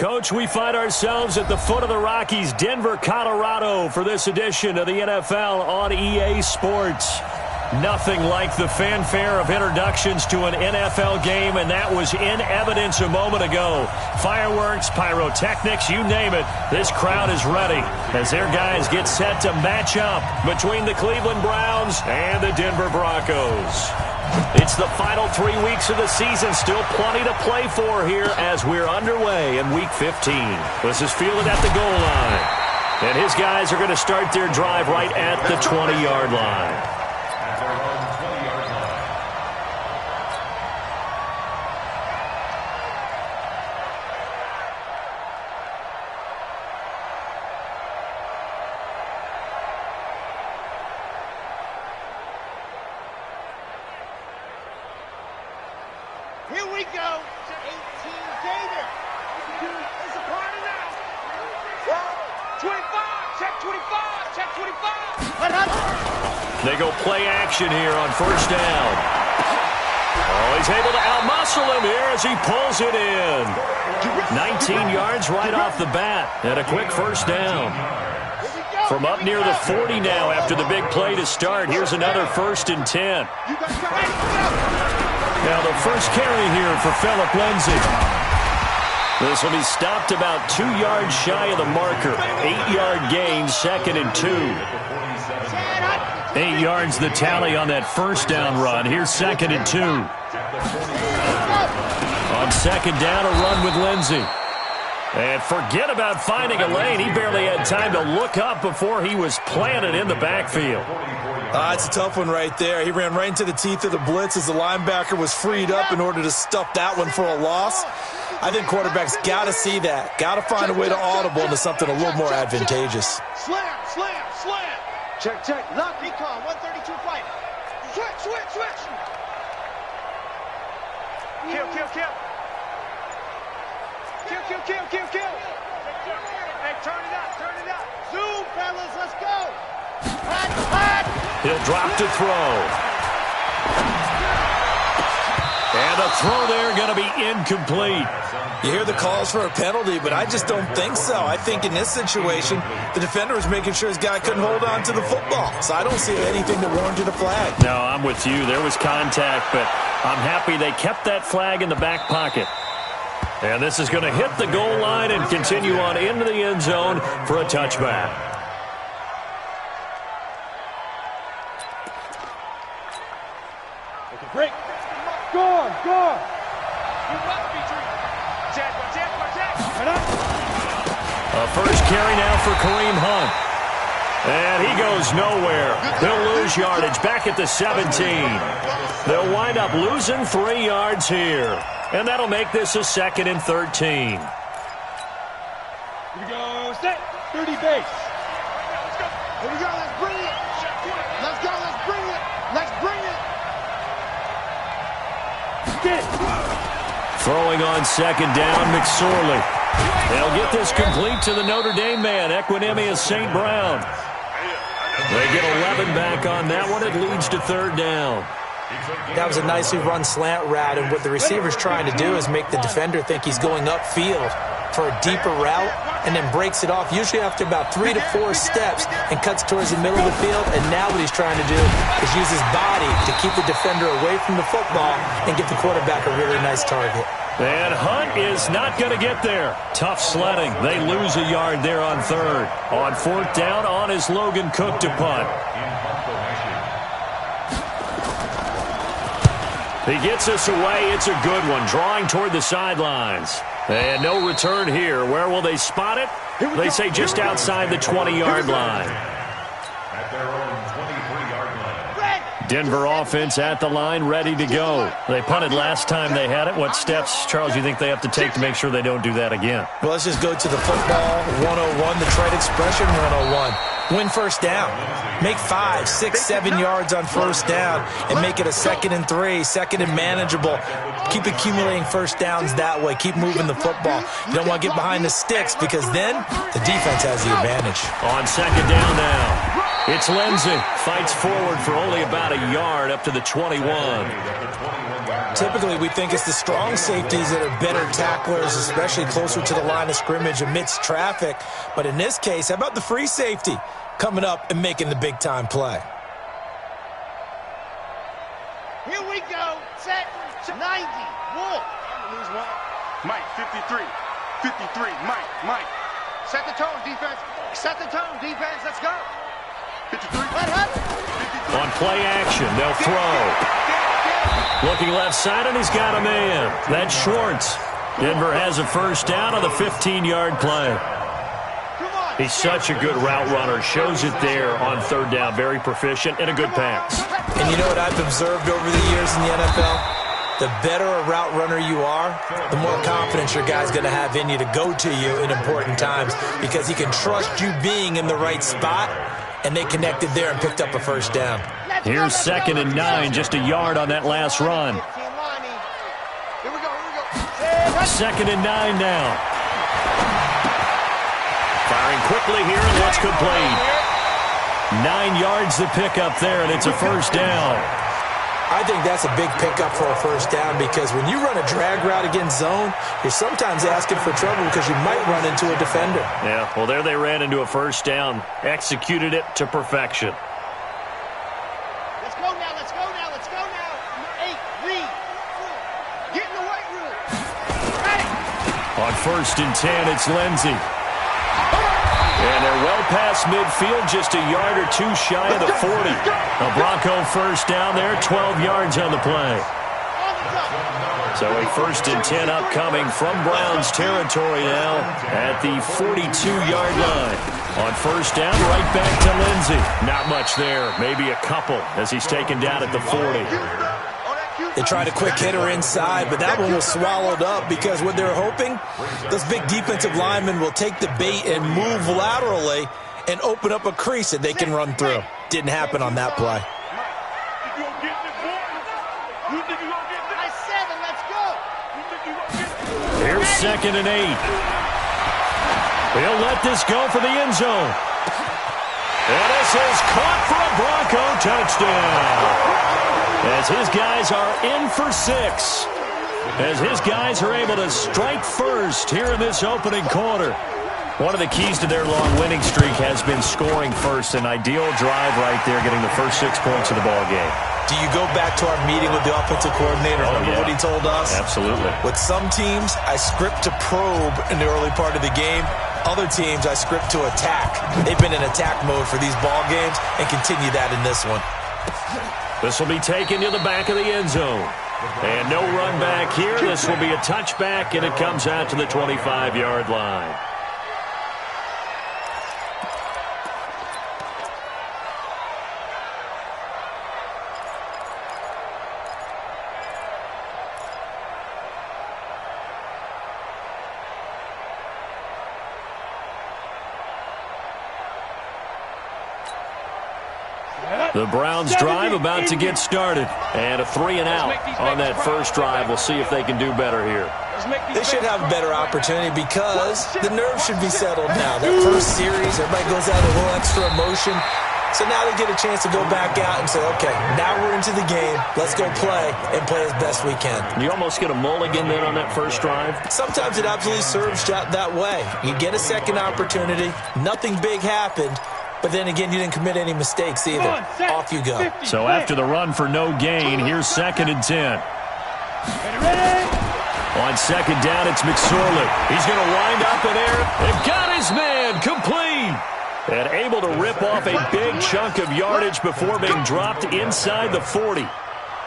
Coach, we find ourselves at the foot of the Rockies, Denver, Colorado, for this edition of the NFL on EA Sports. Nothing like the fanfare of introductions to an NFL game, and that was in evidence a moment ago. Fireworks, pyrotechnics, you name it. This crowd is ready as their guys get set to match up between the Cleveland Browns and the Denver Broncos. It's the final 3 weeks of the season. Still plenty to play for here as we're underway in Week 15. This is fielded at the goal line. And his guys are going to start their drive right at the 20-yard line. Here we go to 18 Gator. It's a party now. 25, check 25, check 25. They go play action here on first down. Oh, he's able to outmuscle him here as he pulls it in. 19 yards right off the bat and a quick first down. From up near the 40 now after the big play to start. Here's another 1st and 10. Now the first carry here for Phillip Lindsay. This will be stopped about 2 yards shy of the marker. 8-yard gain, 2nd and 2. 8 yards the tally on that first down run. Here's 2nd and 2. On second down, a run with Lindsay. And forget about finding a lane. He barely had time to look up before he was planted in the backfield. It's a tough one right there. He ran right into the teeth of the blitz as the linebacker was freed up in order to stuff that one for a loss. I think quarterbacks got to see that. Got to find a way to audible into something a little more advantageous. Slam. Check. Lock, recon, 132 fight. Switch. Kill. Hey, turn it up. Zoom, fellas, let's go. Hot. He'll drop to throw. And the throw there going to be incomplete. You hear the calls for a penalty, but I just don't think so. I think in this situation, the defender was making sure his guy couldn't hold on to the football. So I don't see anything that warranted a flag. No, I'm with you. There was contact, but I'm happy they kept that flag in the back pocket. And this is going to hit the goal line and continue on into the end zone for a touchback. Break. Go on. You must be dreaming. Check. A first carry now for Kareem Hunt. And he goes nowhere. He'll lose yardage back at the 17. They'll wind up losing 3 yards here. And that'll make this a 2nd and 13. Here we go. Stay. 30 base. Let's go. Here we go. Let's bring it. Let's bring it. Get. Throwing on second down, McSorley. They'll get this complete to the Notre Dame man, Equinemius St. Brown. They get 11 back on that one. It leads to 3rd down. That was a nicely run slant route, and what the receiver's trying to do is make the defender think he's going upfield for a deeper route and then breaks it off, usually after about 3 to 4 steps, and cuts towards the middle of the field. And now what he's trying to do is use his body to keep the defender away from the football and get the quarterback a really nice target. And Hunt is not going to get there. Tough sledding. They lose a yard there on 3rd. On 4th down, on is Logan Cook to punt. He gets us away. It's a good one. Drawing toward the sidelines. And no return here. Where will they spot it? They say just outside the 20-yard line. Denver offense at the line, ready to go. They punted last time they had it. What steps, Charles, you think they have to take to make sure they don't do that again? Well, let's just go to the football 101, the trade expression 101. Win first down. Make 5, 6, 7 yards on first down and make it a 2nd and 3, 2nd and manageable. Keep accumulating first downs that way. Keep moving the football. You don't want to get behind the sticks because then the defense has the advantage. On second down now. It's Lindsay. Fights forward for only about a yard up to the 21. Typically, we think it's the strong safeties that are better tacklers, especially closer to the line of scrimmage amidst traffic. But in this case, how about the free safety coming up and making the big-time play? Here we go. Set 90. Wolf. Lose one. Mike, 53. 53. Mike. Set the tone, defense. Set the tone, defense. Let's go. 53. What happened? On play action, they'll throw. Looking left side, and he's got a man. That's Schwartz. Denver has a first down on the 15-yard play. He's such a good route runner. Shows it there on third down. Very proficient and a good pass. And you know what I've observed over the years in the NFL? The better a route runner you are, the more confidence your guy's going to have in you to go to you in important times because he can trust you being in the right spot, and they connected there and picked up a first down. Here's 2nd and 9, just a yard on that last run. Here we go. 2nd and 9 now. Firing quickly here, and that's complete. 9 yards to pick up there, and it's a first down. I think that's a big pickup for a first down because when you run a drag route against zone, you're sometimes asking for trouble because you might run into a defender. Yeah, well, there they ran into a first down. Executed it to perfection. Let's go now. 8, read. Get in the weight room. Ready. On 1st and 10, it's Lindsey. And they're well past midfield, just a yard or two shy of the 40. A Bronco first down there, 12 yards on the play. So a 1st and 10 upcoming from Browns territory now at the 42-yard line. On first down, right back to Lindsey. Not much there, maybe a couple as he's taken down at the 40. They tried a quick hitter inside, but that one was swallowed up because what they're hoping, those big defensive linemen will take the bait and move laterally and open up a crease that they can run through. Didn't happen on that play. Here's 2nd and 8. He'll let this go for the end zone. And this is caught for a Bronco touchdown. As his guys are in for 6. As his guys are able to strike first here in this opening quarter. One of the keys to their long winning streak has been scoring first. An ideal drive right there, getting the first 6 points of the ball game. Do you go back to our meeting with the offensive coordinator? Remember what he told us? Absolutely. With some teams, I script to probe in the early part of the game. Other teams, I script to attack. They've been in attack mode for these ball games and continue that in this one. This will be taken to the back of the end zone. And no run back here. This will be a touchback, and it comes out to the 25-yard line. The Browns drive about to get started. And a 3 and out on that first drive. We'll see if they can do better here. They should have a better opportunity because the nerves should be settled now. That first series, everybody goes out a little extra emotion. So now they get a chance to go back out and say, okay, now we're into the game. Let's go play and play as best we can. You almost get a mulligan then on that first drive? Sometimes it absolutely serves that way. You get a second opportunity. Nothing big happened. But then again, you didn't commit any mistakes either. Off you go. So after the run for no gain, here's 2nd and 10. On 2nd down, it's McSorley. He's going to wind up in there. They've got his man complete. And able to rip off a big chunk of yardage before being dropped inside the 40.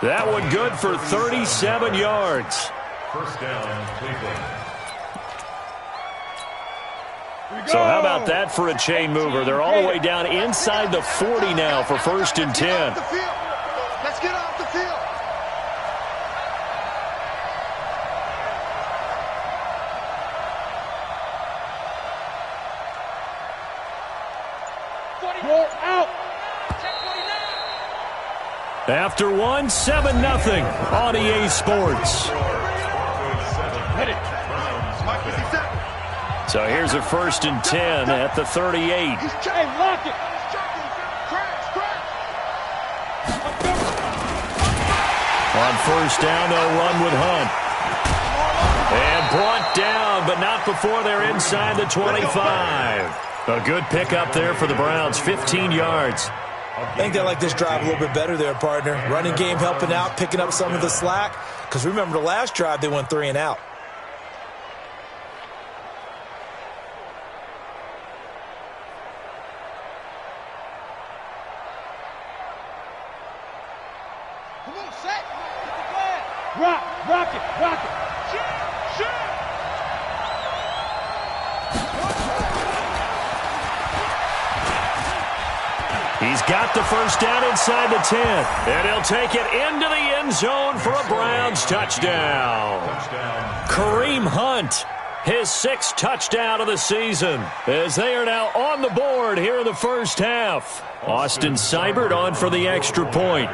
That one good for 37 yards. First down, Cleveland. So how about that for a chain mover? They're all the way down inside the 40 now for 1st and 10. Let's get off the field. Out. After one, 7-0 on EA Sports. So here's a 1st and 10 at the 38. Hey, lock it. On first down, they'll run with Hunt. And brought down, but not before they're inside the 25. A good pickup there for the Browns, 15 yards. I think they like this drive a little bit better there, partner. Running game helping out, picking up some of the slack. Because remember, the last drive, they went 3 and out. Come on, set. Rock it. Shoot. He's got the first down inside the 10. And he'll take it into the end zone for a Browns touchdown. Kareem Hunt, his 6th touchdown of the season, as they are now on the board here in the first half. Austin Seibert on for the extra point.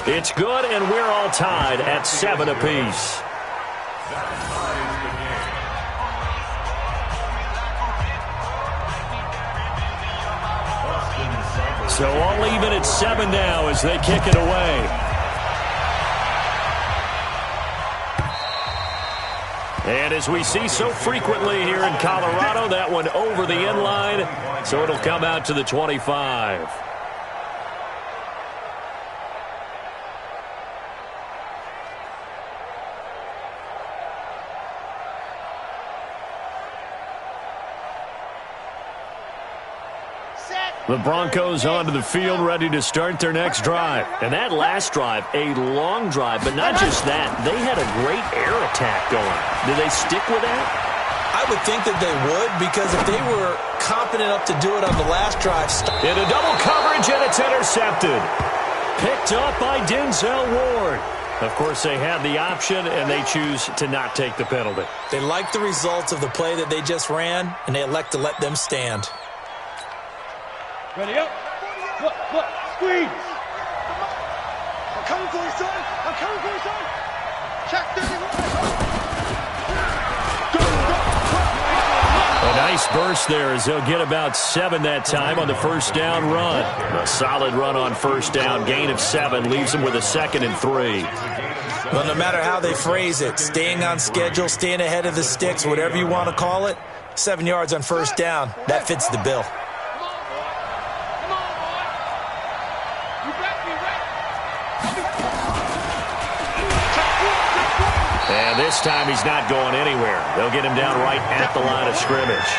It's good, and we're all tied at 7 apiece. So all even at 7 now as they kick it away. And as we see so frequently here in Colorado, that one over the end line, so it'll come out to the 25. The Broncos onto the field, ready to start their next drive. And that last drive, a long drive, but not just that. They had a great air attack going. Do they stick with that? I would think that they would, because if they were confident enough to do it on the last drive. Into double coverage, and it's intercepted. Picked up by Denzel Ward. Of course, they had the option, and they choose to not take the penalty. They like the results of the play that they just ran, and they elect to let them stand. Ready up. Look. Squeeze. I'm coming for you, son. Check this. A nice burst there as they'll get about 7 that time on the first down run. A solid run on first down. Gain of 7 leaves them with a 2nd and 3. Well, no matter how they phrase it, staying on schedule, staying ahead of the sticks, whatever you want to call it, 7 yards on first down, that fits the bill. And this time he's not going anywhere. They'll get him down right at the line of scrimmage.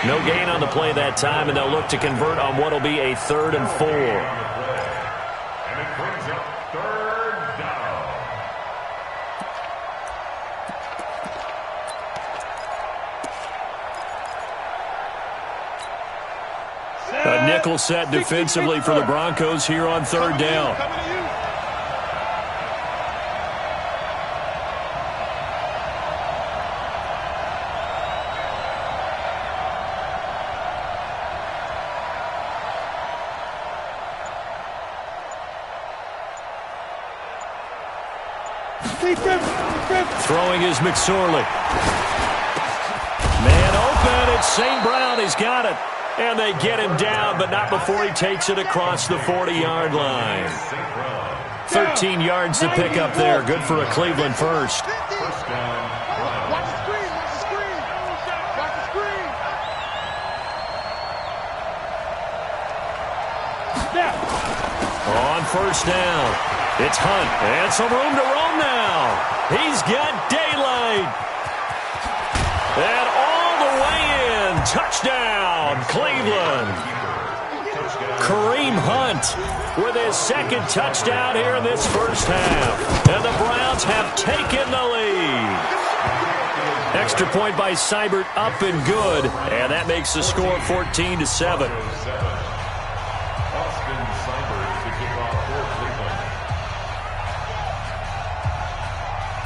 No gain on the play that time, and they'll look to convert on what will be a 3rd and 4. And it brings up 3rd down. A nickel set defensively for the Broncos here on 3rd down. Throwing is McSorley. Man open, it's St. Brown. He's got it. And they get him down, but not before he takes it across the 40-yard line. 13 yards to pick up there. Good for a Cleveland first. First down, Browns. Watch the screen. On first down, it's Hunt. And some room to roam now. He's got daylight. And all the way in. Touchdown, Cleveland. Kareem Hunt with his 2nd touchdown here in this first half. And the Browns have taken the lead. Extra point by Seibert, up and good. And that makes the score 14-7.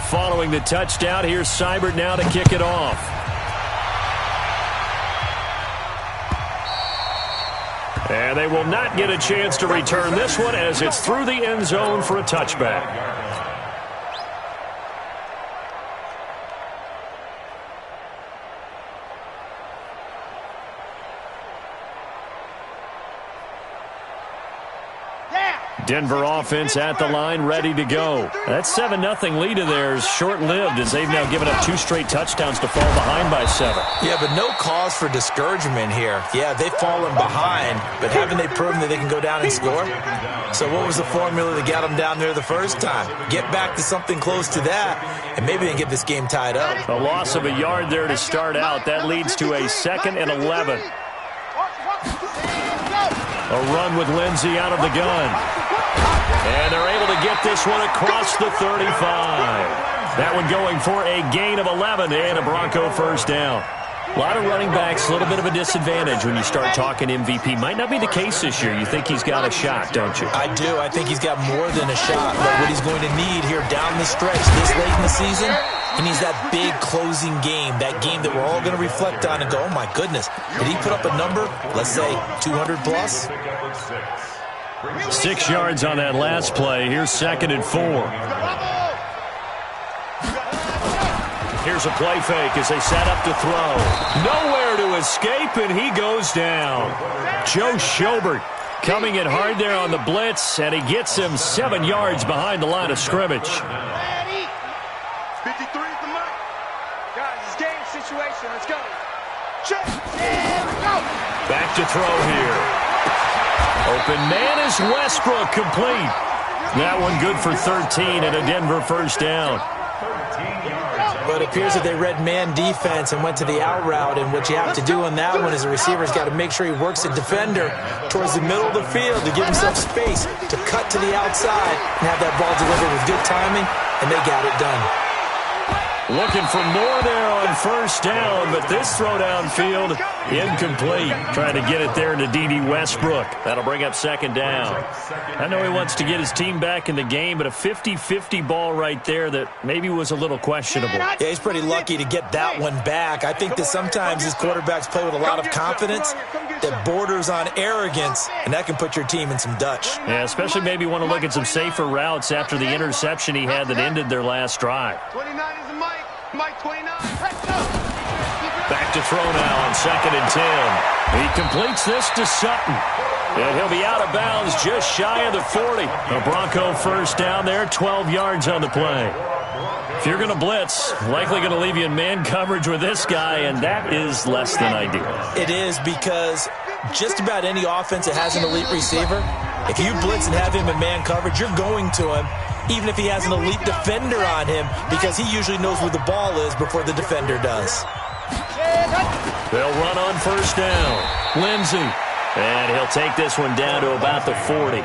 Following the touchdown, here's Seibert now to kick it off. And they will not get a chance to return this one as it's through the end zone for a touchback. Denver offense at the line, ready to go. That 7-0 lead of theirs short-lived as they've now given up 2 straight touchdowns to fall behind by 7. Yeah, but no cause for discouragement here. Yeah, they've fallen behind, but haven't they proven that they can go down and score? So what was the formula that got them down there the first time? Get back to something close to that, and maybe they can get this game tied up. A loss of a yard there to start out. That leads to a 2nd and 11. A run with Lindsey out of the gun. And they're able to get this one across the 35. That one going for a gain of 11 and a Bronco first down. A lot of running backs, a little bit of a disadvantage when you start talking MVP. Might not be the case this year. You think he's got a shot, don't you? I do. I think he's got more than a shot. But what he's going to need here down the stretch this late in the season, he needs that big closing game, that game that we're all going to reflect on and go, oh, my goodness, did he put up a number, let's say, 200 plus? 6 yards on that last play. Here's 2nd and 4. Here's a play fake as they set up to throw. Nowhere to escape, and he goes down. Joe Schobert coming in hard there on the blitz, and he gets him 7 yards behind the line of scrimmage. 53 is the mark. Guys, it's game situation. Let's go. Check. And go. Back to throw here. Open man is Westbrook, complete. That one good for 13 and a Denver first down. But it appears that they read man defense and went to the out route, and what you have to do on that one is the receiver's got to make sure he works the defender towards the middle of the field to give himself space to cut to the outside and have that ball delivered with good timing, and they got it done. Looking for more there on first down, but this throw downfield incomplete. Trying to get it there to D.D. Westbrook. That'll bring up 2nd down. I know he wants to get his team back in the game, but a 50-50 ball right there that maybe was a little questionable. Yeah, he's pretty lucky to get that one back. I think that sometimes his quarterbacks play with a lot of confidence that borders on arrogance, and that can put your team in some Dutch. Yeah, especially maybe want to look at some safer routes after the interception he had that ended their last drive. 29 is the Mike. Mike 29. Back to throw now on 2nd and 10. He completes this to Sutton. And he'll be out of bounds just shy of the 40. A Bronco first down there, 12 yards on the play. If you're going to blitz, likely going to leave you in man coverage with this guy, and that is less than ideal. It is, because just about any offense that has an elite receiver, if you blitz and have him in man coverage, you're going to him, even if he has an elite defender on him, because he usually knows where the ball is before the defender does. They'll run on first down. Lindsey. And he'll take this one down to about the 40.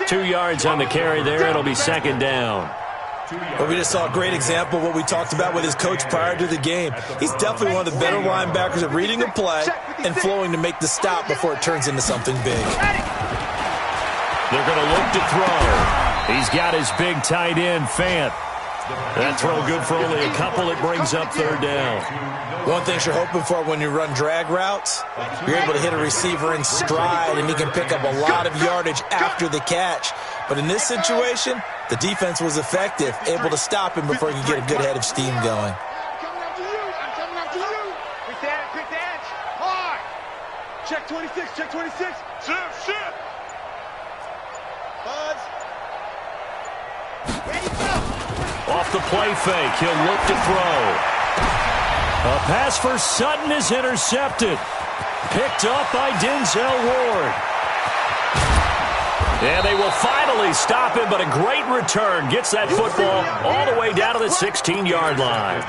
2 yards on the carry there. It'll be 2nd down. Well, we just saw a great example of what we talked about with his coach prior to the game. He's definitely one of the better linebackers at reading a play and flowing to make the stop before it turns into something big. They're going to look to throw. He's got his big tight end, Fant. That throw good for only a couple. It brings up 3rd down. One thing you're hoping for when you run drag routes, you're able to hit a receiver in stride, and he can pick up a lot of yardage after the catch. But in this situation, the defense was effective, able to stop him before he could get a good head of steam going. I'm coming up to you. I'm coming up to you. Quick the edge. Hard. Check 26. Check 26. Shit. Buzz. Ready, go. Off the play fake, he'll look to throw. A pass for Sutton is intercepted. Picked up by Denzel Ward. And they will finally stop him, but a great return. Gets that football all the way down to the 16-yard line.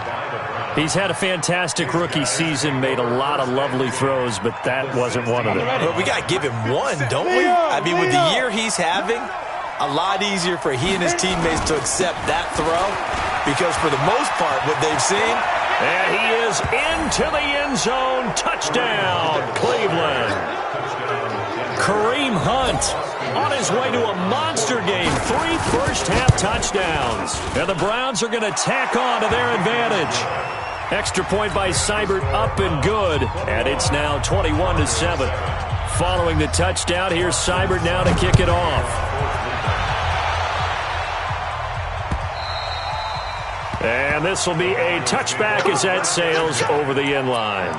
He's had a fantastic rookie season, made a lot of lovely throws, but that wasn't one of them. But we got to give him one, don't we? I mean, with the year he's having, a lot easier for he and his teammates to accept that throw, because for the most part, what they've seen. And he is into the end zone. Touchdown, Cleveland. Kareem Hunt on his way to a monster game. 3 first-half touchdowns. And the Browns are going to tack on to their advantage. Extra point by Seibert, up and good. And it's now 21-7. Following the touchdown, here's Seibert now to kick it off. And this will be a touchback as that sails over the end line.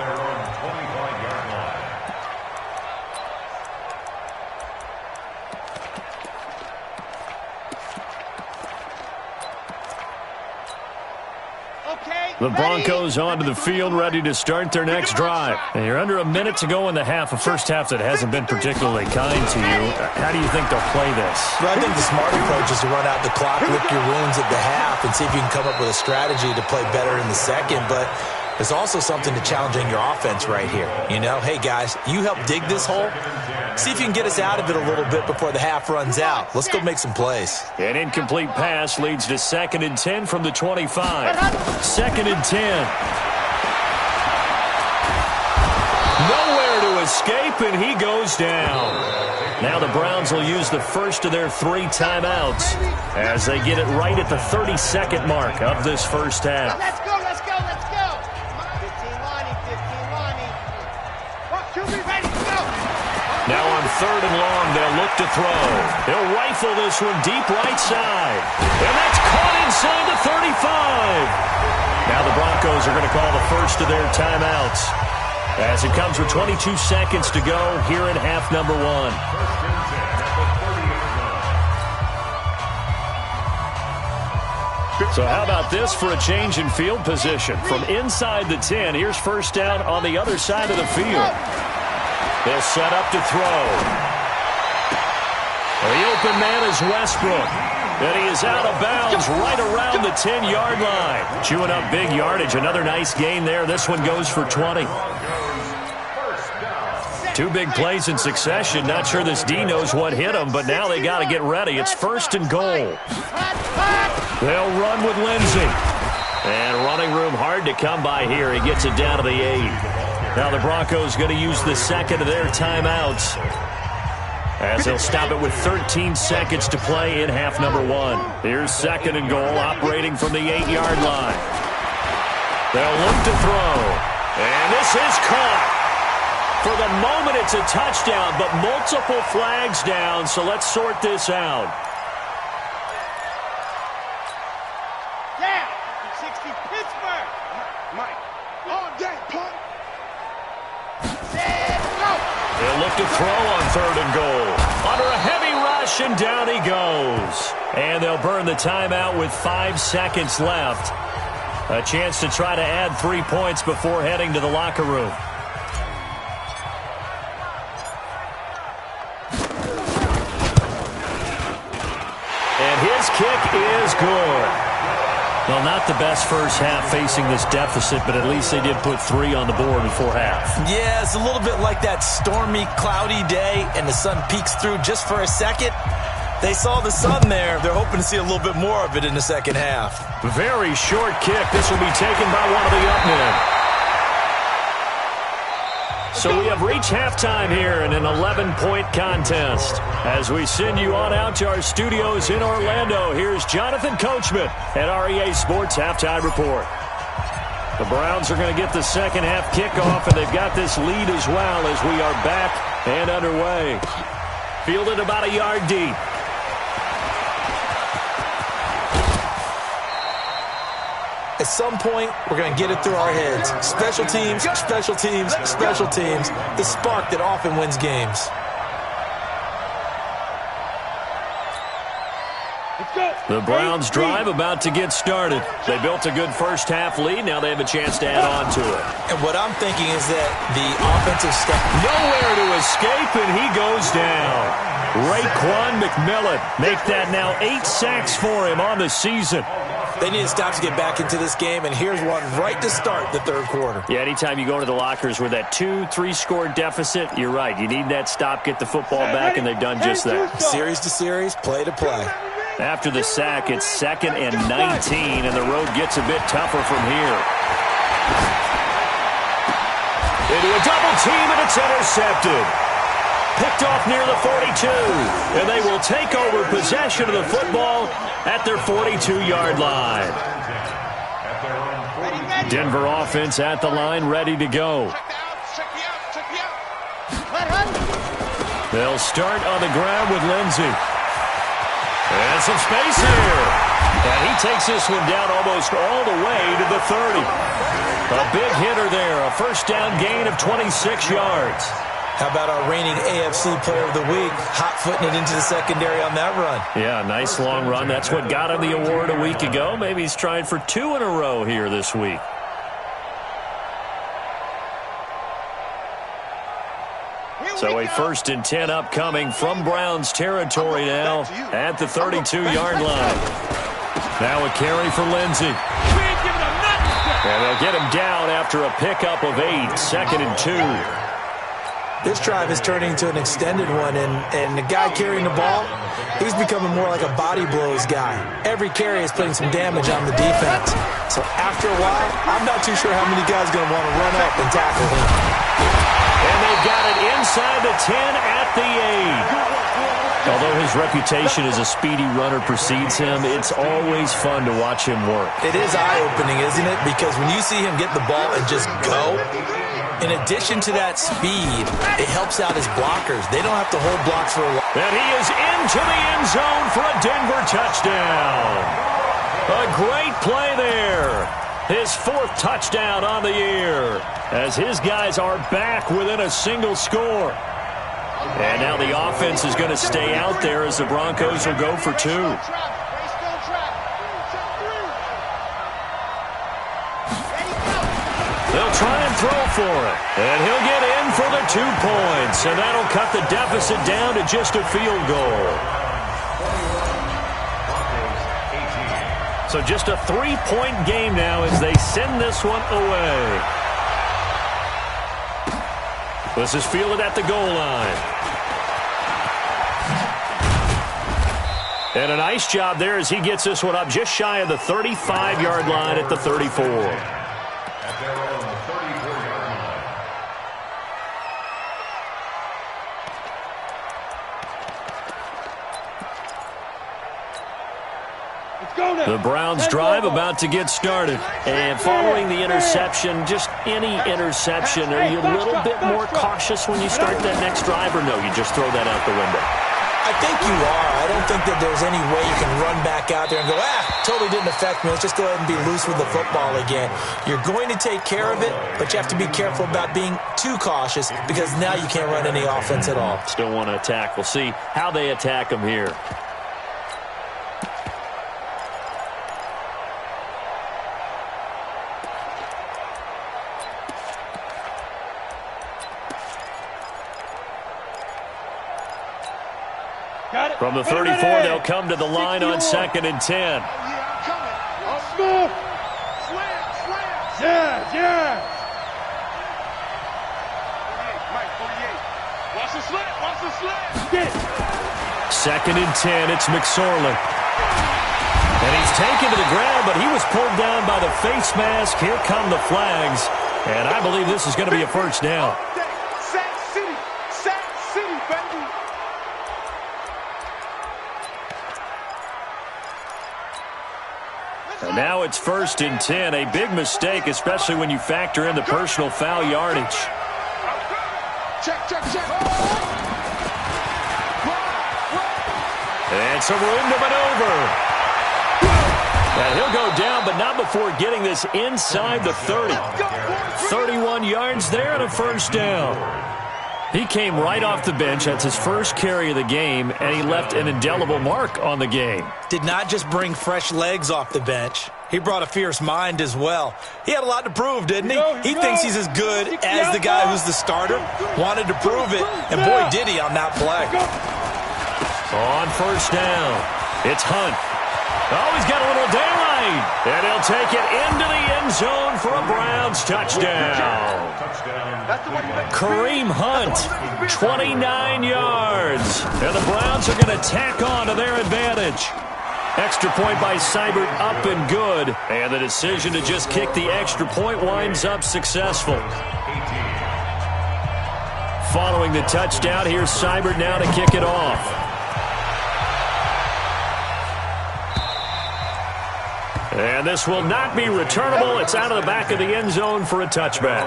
The Broncos onto the field, ready to start their next drive. And you're under a minute to go in the half, a first half that hasn't been particularly kind to you. How do you think they'll play this? Well, I think the smart approach is to run out the clock, lick your wounds at the half, and see if you can come up with a strategy to play better in the second. But there's also something to challenging your offense right here. You know, hey, guys, you help dig this hole. See if you can get us out of it a little bit before the half runs out. Let's go make some plays. An incomplete pass leads to 2nd and 10 from the 25. 2nd and 10. Nowhere to escape, and he goes down. Now the Browns will use the first of their 3 timeouts as they get it right at the 32nd mark of this first half. Let's go, let's go, let's go. 15 Lonnie, 15 Lonnie. Walk to me, ready to go. Now on 3rd and long, they'll look to throw. They'll rifle this one deep right side. And that's caught inside the 35. Now the Broncos are going to call the first of their timeouts as it comes with 22 seconds to go here in half number 1. So how about this for a change in field position? From inside the 10, here's first down on the other side of the field. They'll set up to throw. The open man is Westbrook. And he is out of bounds right around the 10-yard line. Chewing up big yardage. Another nice gain there. This one goes for 20. 2 big plays in succession. Not sure this D knows what hit him, but now they got to get ready. It's 1st and goal. They'll run with Lindsey. And running room hard to come by here. He gets it down to the 8. Now the Broncos going to use the second of their timeouts as they'll stop it with 13 seconds to play in half number 1. Here's 2nd and goal, operating from the 8-yard line. They'll look to throw. And this is caught. For the moment, it's a touchdown, but multiple flags down, so let's sort this out. Yeah, 60 Pittsburgh. Mike, on game, punt. They'll look to throw on 3rd and goal. Under a heavy rush, and down he goes. And they'll burn the timeout with 5 seconds left. A chance to try to add 3 points before heading to the locker room. And his kick is good. Well, not the best first half facing this deficit, but at least they did put 3 on the board before half. Yeah, it's a little bit like that stormy, cloudy day, and the sun peeks through just for a second. They saw the sun there. They're hoping to see a little bit more of it in the second half. Very short kick. This will be taken by one of the up men. So we have reached halftime here in an 11-point contest. As we send you on out to our studios in Orlando, here's Jonathan Coachman at REA Sports Halftime Report. The Browns are going to get the second half kickoff, and they've got this lead as well as we are back and underway. Fielded about a yard deep. At some point, we're going to get it through our heads. Special teams, special teams, special teams. The spark that often wins games. The Browns drive about to get started. They built a good first half lead. Now they have a chance to add on to it. And what I'm thinking is that the offensive step. Nowhere to escape, and he goes down. Raekwon McMillan make that now 8 sacks for him on the season. They need to stop to get back into this game, and here's one right to start the third quarter. Yeah, anytime you go to the lockers with that 2-3 score deficit, you're right. You need that stop, get the football back, and they've done just that. Series to series, play to play. After the sack, it's 2nd and 19, and the road gets a bit tougher from here. Into a double team, and it's intercepted. Picked off near the 42, and they will take over possession of the football at their 42-yard line. Denver offense at the line, ready to go. They'll start on the ground with Lindsey. And some space here. And he takes this one down almost all the way to the 30. A big hitter there, a first down gain of 26 yards. How about our reigning AFC Player of the Week, hot-footing it into the secondary on that run? Yeah, nice long run. That's what got him the award a week ago. Maybe he's trying for 2 in a row here this week. So a 1st and 10 upcoming from Browns territory now at the 32-yard line. Now a carry for Lindsey. And they'll get him down after a pickup of 8, 2nd and 2. This drive is turning into an extended one, and the guy carrying the ball, he's becoming more like a body blows guy. Every carry is putting some damage on the defense. So after a while, I'm not too sure how many guys are going to want to run up and tackle him. And they've got it inside the 10 at the 8. Although his reputation as a speedy runner precedes him, it's always fun to watch him work. It is eye-opening, isn't it? Because when you see him get the ball and just go, in addition to that speed, it helps out his blockers. They don't have to hold blocks for a while. And he is into the end zone for a Denver touchdown. A great play there. His 4th touchdown on the year as his guys are back within a single score. And now the offense is going to stay out there as the Broncos will go for 2. They'll try and throw for it. And he'll get in for the 2 points. And that'll cut the deficit down to just a field goal. So just a 3-point game now as they send this one away. This is fielded at the goal line. And a nice job there as he gets this one up just shy of the 35-yard line at the 34. The Browns drive about to get started. And following the interception, just any interception, are you a little bit more cautious when you start that next drive, or no, you just throw that out the window? I think you are. I don't think that there's any way you can run back out there and go, totally didn't affect me. Let's just go ahead and be loose with the football again. You're going to take care of it, but you have to be careful about being too cautious because now you can't run any offense at all. Still want to attack. We'll see how they attack them here. From the 34, they'll come to the line on 2nd and 10. Yeah. Mike, 48. Watch the slant. 2nd and 10, it's McSorley. And he's taken to the ground, but he was pulled down by the face mask. Here come the flags. And I believe this is going to be a 1st down. Sack City, baby. And now it's 1st and 10. A big mistake, especially when you factor in the personal foul yardage. Check. And some room to maneuver. And he'll go down, but not before getting this inside the 30. 31 yards there and a 1st down. He came right off the bench. That's his first carry of the game, and he left an indelible mark on the game. Did not just bring fresh legs off the bench. He brought a fierce mind as well. He had a lot to prove, didn't he? He thinks he's as good as the guy who's the starter. Wanted to prove it, and boy, did he on that play. On 1st down, it's Hunt. Oh, he's got a little daylight. And he'll take it into the end zone for a Browns touchdown. Kareem Hunt, 29 yards. And the Browns are going to tack on to their advantage. Extra point by Seibert, up and good. And the decision to just kick the extra point winds up successful. Following the touchdown, here's Seibert now to kick it off. And this will not be returnable. It's out of the back of the end zone for a touchback.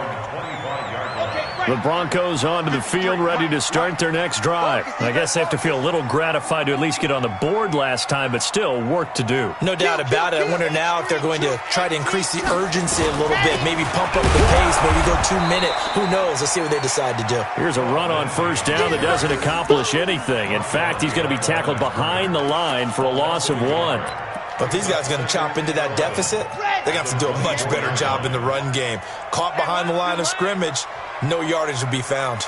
The Broncos onto the field, ready to start their next drive. I guess they have to feel a little gratified to at least get on the board last time, but still work to do. No doubt about it. I wonder now if they're going to try to increase the urgency a little bit, maybe pump up the pace, maybe go 2 minute. Who knows? Let's see what they decide to do. Here's a run on first down that doesn't accomplish anything. In fact, he's going to be tackled behind the line for a loss of 1. But if these guys are going to chop into that deficit, they're going to have to do a much better job in the run game. Caught behind the line of scrimmage, no yardage to be found.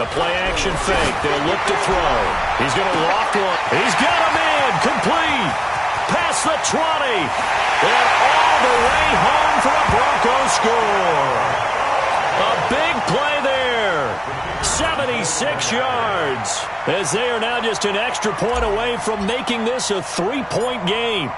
The play-action fake. They'll look to throw. He's going to loft one. He's got him in. Complete. Past the 20. And all the way home for a Broncos score. A big play there. 76 yards. As they are now just an extra point away from making this a 3-point game.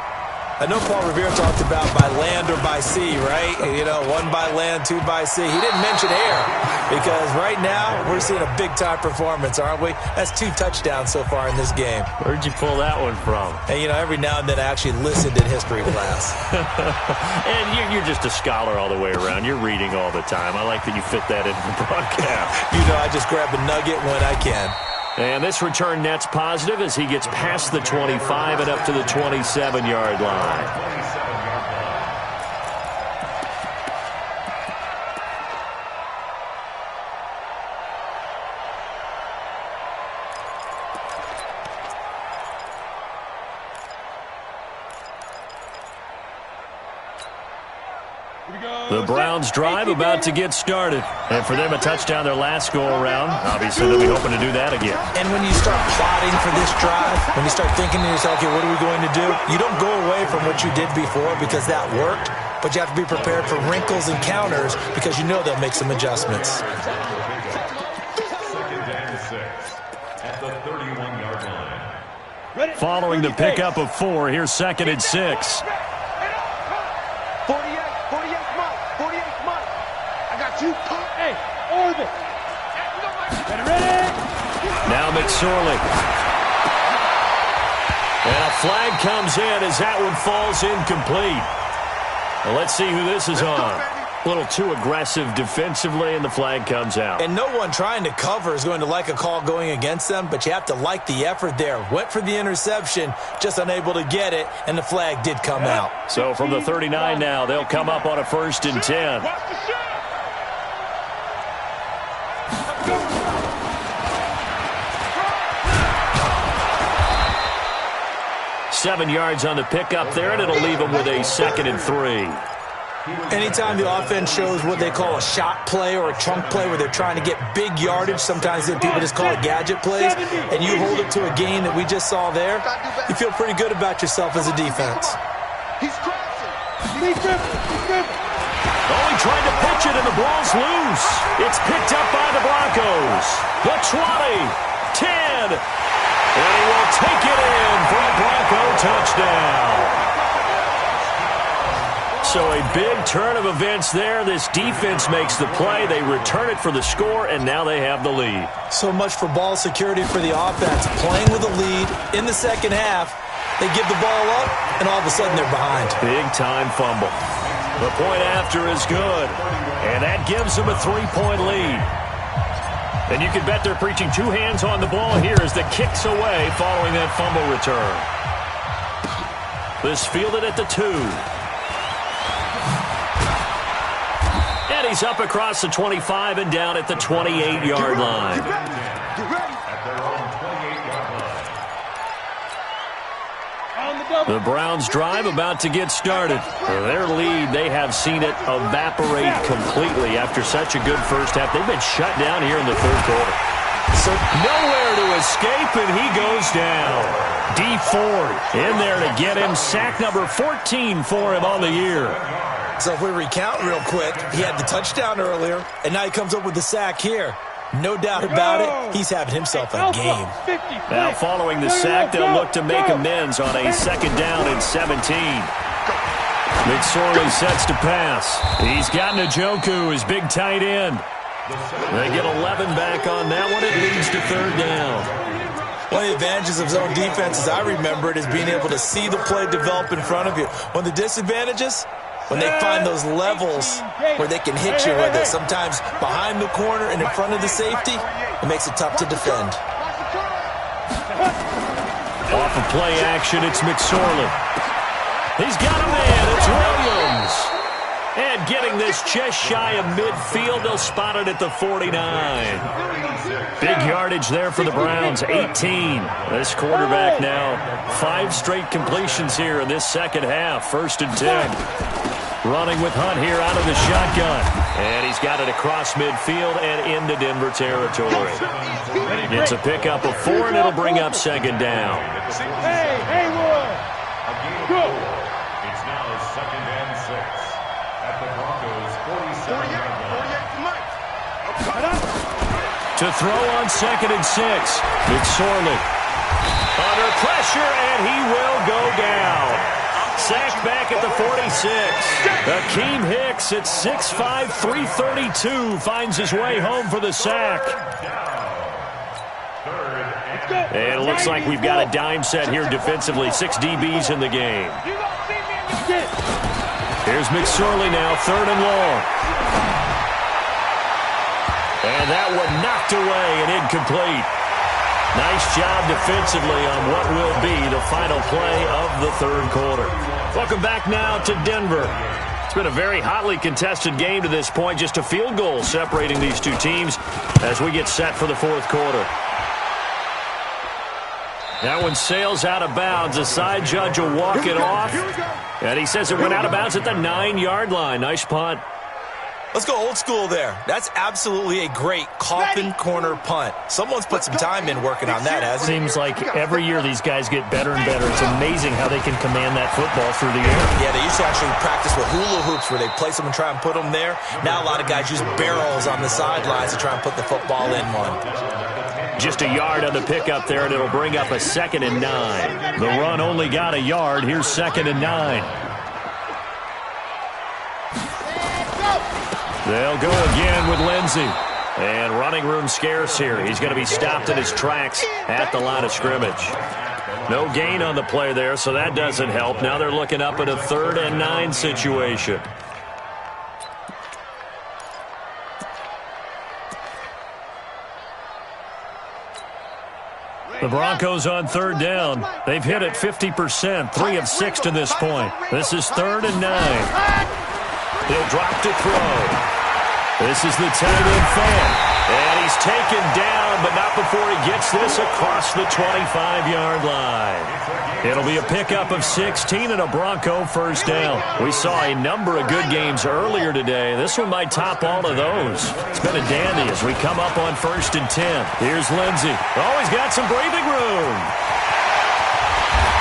I know Paul Revere talked about by land or by sea, right? You know, 1 by land, 2 by sea. He didn't mention air because right now we're seeing a big-time performance, aren't we? That's 2 touchdowns so far in this game. Where'd you pull that one from? And, you know, every now and then I actually listened in history class. And you're just a scholar all the way around. You're reading all the time. I like that you fit that into the broadcast. You know, I just grab a nugget when I can. And this return net's positive as he gets past the 25 and up to the 27-yard line. The Browns drive about to get started. And for them, a touchdown their last go-around. Obviously, they'll be hoping to do that again. And when you start plotting for this drive, when you start thinking to yourself, okay, what are we going to do? You don't go away from what you did before because that worked, but you have to be prepared for wrinkles and counters because you know they'll make some adjustments. Second and 6 at the 31-yard line. Following the pickup of 4, here's 2nd and 6. 48 Mike. I got you. Hey, Orbit. Get ready. Now McSorley. And a flag comes in as that one falls incomplete. Well, let's see who this is on. A little too aggressive defensively, and the flag comes out. And no one trying to cover is going to like a call going against them, but you have to like the effort there. Went for the interception, just unable to get it, and the flag did come out. So from the 39 now, they'll come up on a 1st and 10. 7 yards on the pickup there, and it'll leave them with a 2nd and 3. Anytime the offense shows what they call a shot play or a chunk play where they're trying to get big yardage, sometimes people just call it gadget plays, and you hold it to a gain that we just saw there, you feel pretty good about yourself as a defense. He's crossing. He's dribbling. Oh, he tried to pitch it, and the ball's loose. It's picked up by the Broncos. The 20, 10, and he will take it in for a Bronco touchdown. So a big turn of events there. This defense makes the play. They return it for the score, and now they have the lead. So much for ball security for the offense. Playing with a lead in the second half, they give the ball up, and all of a sudden they're behind. Big-time fumble. The point after is good, and that gives them a 3-point lead. And you can bet they're preaching 2 hands on the ball here as the kick's away following that fumble return. This fielded at the 2. And he's up across the 25 and down at the 28-yard line. At their own 28-yard line. The Browns drive about to get started. Their lead, they have seen it evaporate completely after such a good first half. They've been shut down here in the 3rd quarter. So nowhere to escape, and he goes down. D Ford in there to get him. Sack number 14 for him on the year. So if we recount real quick, he had the touchdown earlier, and now he comes up with the sack here. No doubt about it, he's having himself a game. Now following the sack, they'll look to make amends on a 2nd down and 17. McSorley sets to pass. He's got Njoku, his big tight end. They get 11 back on that one. It leads to 3rd down. One of the advantages of zone defense, as I remember it, is being able to see the play develop in front of you. One of the disadvantages, when they find those levels where they can hit you with it. Sometimes behind the corner and in front of the safety, it makes it tough to defend. Off of play action, it's McSorley. He's got a man. It's Williams. And getting this just shy of midfield, they'll spot it at the 49. Big yardage there for the Browns, 18. This quarterback now, 5 straight completions here in this second half, 1st and 10. Running with Hunt here out of the shotgun. And he's got it across midfield and into Denver territory. It's a pickup of 4, and it'll bring up 2nd down. Hey, go. It's now 2nd and 6 at the Broncos' 47-yard line. To throw on 2nd and 6. McSorley under pressure, and he will go down. Sacked back at the 46. Akeem Hicks at 6'5", 332 finds his way home for the sack. And it looks like we've got a dime set here defensively. 6 DBs in the game. Here's McSorley now, 3rd and long. And that one knocked away and incomplete. Nice job defensively on what will be the final play of the 3rd quarter. Welcome back now to Denver. It's been a very hotly contested game to this point. Just a field goal separating these two teams as we get set for the 4th quarter. That one sails out of bounds. The side judge will walk it off. And he says it went out of bounds at the 9-yard line. Nice punt. Let's go old school there. That's absolutely a great coffin corner punt. Someone's put some time in working on that, hasn't it? Seems like every year these guys get better and better. It's amazing how they can command that football through the air. Yeah, they used to actually practice with hula hoops where they place them and try and put them there. Now a lot of guys use barrels on the sidelines to try and put the football in one. Just a yard on the pickup there, and it'll bring up a 2nd and 9. The run only got a yard. Here's 2nd and 9. They'll go again with Lindsey. And running room scarce here. He's going to be stopped in his tracks at the line of scrimmage. No gain on the play there, so that doesn't help. Now they're looking up at a 3rd and 9 situation. The Broncos on 3rd down. They've hit it 50%, 3 of 6 to this point. This is 3rd and 9. He'll drop to throw. This is the tight end fan. And he's taken down, but not before he gets this across the 25-yard line. It'll be a pickup of 16 and a Bronco 1st down. We saw a number of good games earlier today. This one might top all of those. It's been a dandy as we come up on 1st and 10. Here's Lindsey. Oh, he's got some breathing room.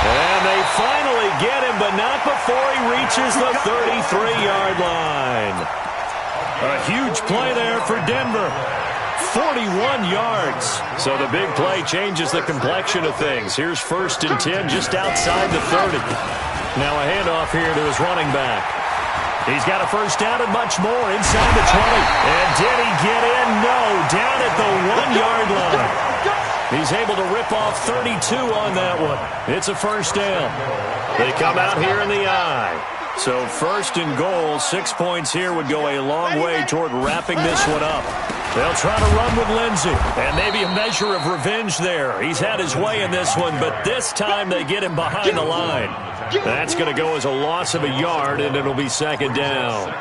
And they finally get him, but not before he reaches the 33-yard line. A huge play there for Denver. 41 yards. So the big play changes the complexion of things. Here's 1st and 10 just outside the 30. Now a handoff here to his running back. He's got a 1st down and much more inside the 20. And did he get in? No. Down at the 1-yard line. He's able to rip off 32 on that one. It's a 1st down. They come out here in the eye. So 1st and goal, 6 points here would go a long way toward wrapping this one up. They'll try to run with Lindsey, and maybe a measure of revenge there. He's had his way in this one, but this time they get him behind the line. That's going to go as a loss of a yard, and it'll be 2nd down.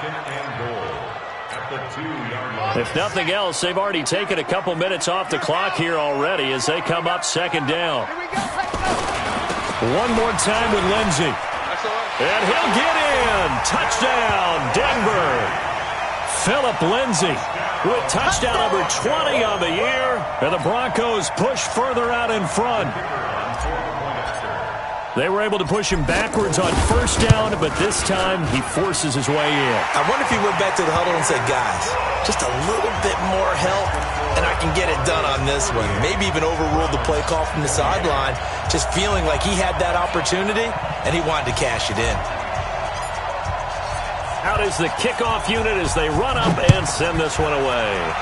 If nothing else, they've already taken a couple minutes off the clock here already as they come up 2nd down. One more time with Lindsey. And he'll get in. Touchdown, Denver. Phillip Lindsey with touchdown number 20 on the year. And the Broncos push further out in front. They were able to push him backwards on 1st down, but this time he forces his way in. I wonder if he went back to the huddle and said, guys, just a little bit more help, and I can get it done on this one. Maybe even overruled the play call from the sideline, just feeling like he had that opportunity, and he wanted to cash it in. Out is the kickoff unit as they run up and send this one away.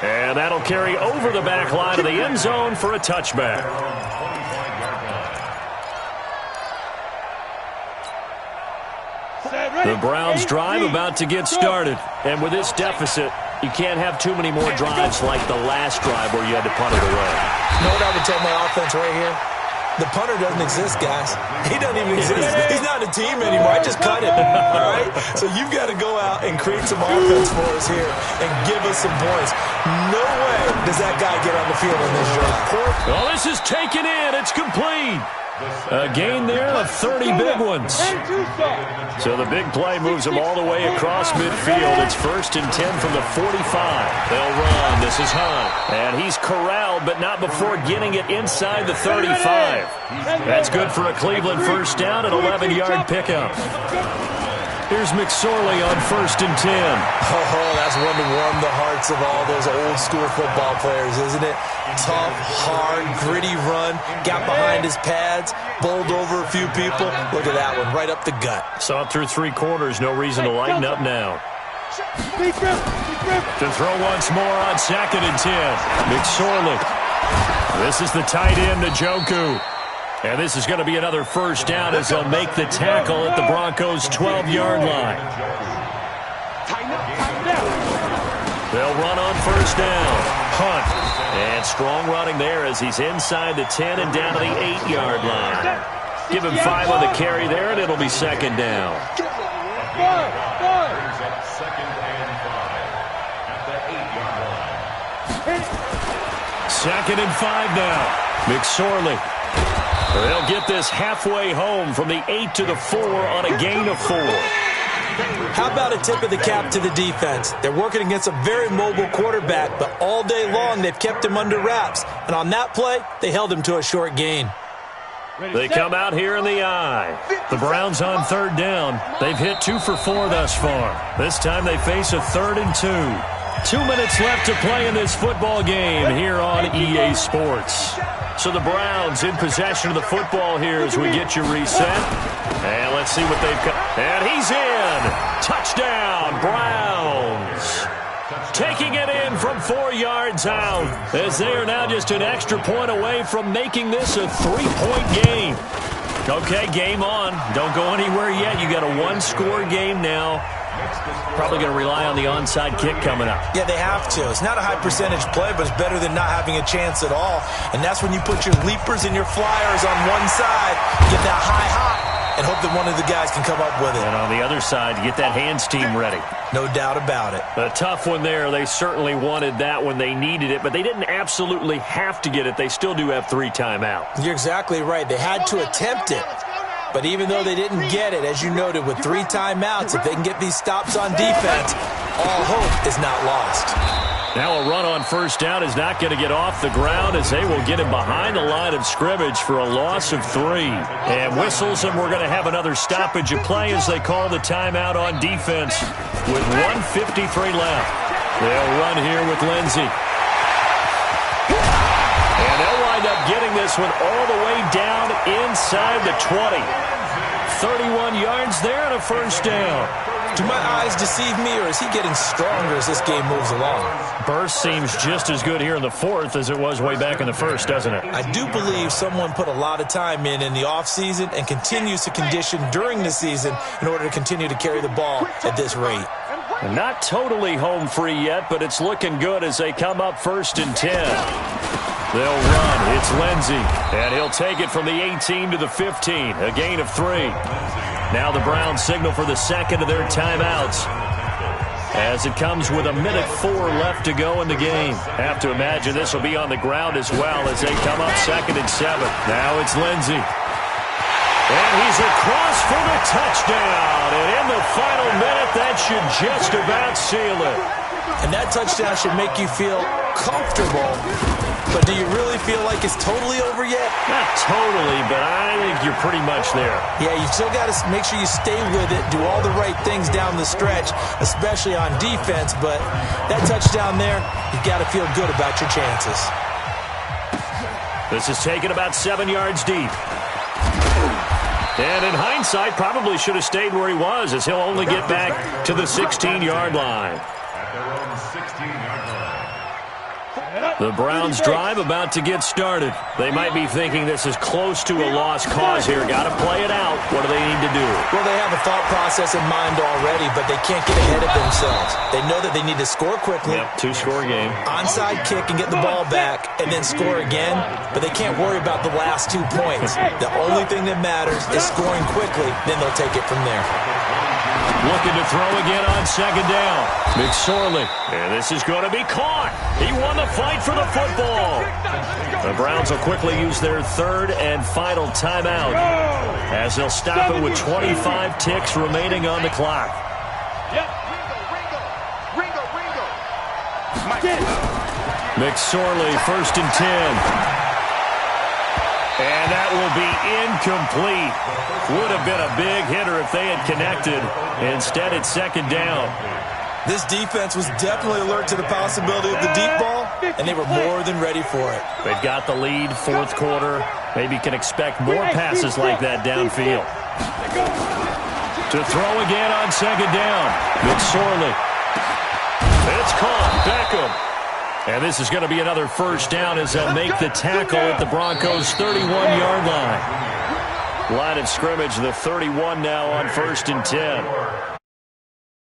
And that'll carry over the back line of the end zone for a touchback. The Browns drive about to get started. And with this deficit, you can't have too many more drives like the last drive where you had to punt it away. You know what I would tell my offense right here? The punter doesn't exist, guys. He doesn't even exist. He's not a team anymore. I just cut him, all right? So you've got to go out and create some offense for us here and give us some points. No way does that guy get on the field in this drive. Well, this is taken in. It's complete. A gain there of 30 big ones. So the big play moves them all the way across midfield. It's 1st and 10 from the 45. They'll run. This is Hunt. And he's corralled, but not before getting it inside the 35. That's good for a Cleveland first down, an 11-yard pickup. Here's McSorley on 1st and 10. Oh, that's one to warm the hearts of all those old-school football players, isn't it? Tough, hard, gritty run, got behind his pads, bowled over a few people. Look at that one, right up the gut. Saw it through 3 quarters, no reason to lighten up now. To throw once more on 2nd and 10. McSorley. This is the tight end, Njoku. And this is going to be another first down as they'll make the tackle at the Broncos' 12-yard line. They'll run on first down. Hunt. And strong running there as he's inside the 10 and down to the 8-yard line. Give him 5 on the carry there, and it'll be 2nd down. Second and 5 now. McSorley. They'll get this halfway home from the 8 to the 4 on a gain of 4. How about a tip of the cap to the defense? They're working against a very mobile quarterback, but all day long they've kept him under wraps. And on that play, they held him to a short gain. They come out here in the eye. The Browns on 3rd down. They've hit 2 for 4 thus far. This time they face a 3rd and 2. 2 minutes left to play in this football game here on EA Sports. So the Browns in possession of the football here as we get you reset. And let's see what they've got. And he's in. Touchdown, Browns. Taking it in from 4 yards out as they are now just an extra point away from making this a 3-point game. Okay, game on. Don't go anywhere yet. You got a 1-score game now. Probably going to rely on the onside kick coming up. Yeah, they have to. It's not a high percentage play, but it's better than not having a chance at all. And that's when you put your leapers and your flyers on one side, get that high hop, and hope that one of the guys can come up with it. And on the other side, get that hands team ready. No doubt about it. A tough one there. They certainly wanted that when they needed it, but they didn't absolutely have to get it. They still do have 3 timeouts. You're exactly right. They had to attempt it. But even though they didn't get it, as you noted, with 3 timeouts, if they can get these stops on defense, all hope is not lost. Now a run on first down is not going to get off the ground as they will get him behind the line of scrimmage for a loss of 3. And whistles, and we're going to have another stoppage of play as they call the timeout on defense with 1:53 left. They'll run here with Lindsey. And they'll wind up getting this one all the way down inside the 20. 31 yards there and a first down. Do my eyes deceive me, or is he getting stronger as this game moves along? Burst seems just as good here in the 4th as it was way back in the 1st, doesn't it? I do believe someone put a lot of time in the offseason and continues to condition during the season in order to continue to carry the ball at this rate. Not totally home free yet, but it's looking good as they come up 1st and 10. They'll run. It's Lindsey, and he'll take it from the 18 to the 15, a gain of 3. Now the Browns signal for the second of their timeouts as it comes with 1:04 left to go in the game. Have to imagine this will be on the ground as well as they come up 2nd and 7. Now it's Lindsey. And he's across for the touchdown. And in the final minute, that should just about seal it. And that touchdown should make you feel comfortable. But do you really feel like it's totally over yet? Not totally, but I think you're pretty much there. Yeah, you still got to make sure you stay with it, do all the right things down the stretch, especially on defense. But that touchdown there, you've got to feel good about your chances. This is taken about 7 yards deep. And in hindsight, probably should have stayed where he was as he'll only get back to the 16-yard line. At their own 16-yard line. The Browns drive about to get started. They might be thinking this is close to a lost cause here. Got to play it out. What do they need to do? Well, they have a thought process in mind already, but they can't get ahead of themselves. They know that they need to score quickly. Yep, two-score game. Onside kick and get the ball back and then score again, but they can't worry about the last 2 points. The only thing that matters is scoring quickly, then they'll take it from there. Looking to throw again on second down. McSorley. And this is going to be caught. He won the fight for the football. The Browns will quickly use their third and final timeout as they'll stop it with 25 ticks remaining on the clock. McSorley, 1st and 10. And that will be incomplete. Would have been a big hitter if they had connected. Instead, it's 2nd down. This defense was definitely alert to the possibility of the deep ball, and they were more than ready for it. They've got the lead, 4th quarter. Maybe can expect more passes like that downfield. To throw again on 2nd down. McSorley. It's caught. Beckham. And this is going to be another 1st down as they'll make the tackle at the Broncos' 31-yard line. Line of scrimmage, the 31 now on 1st and 10.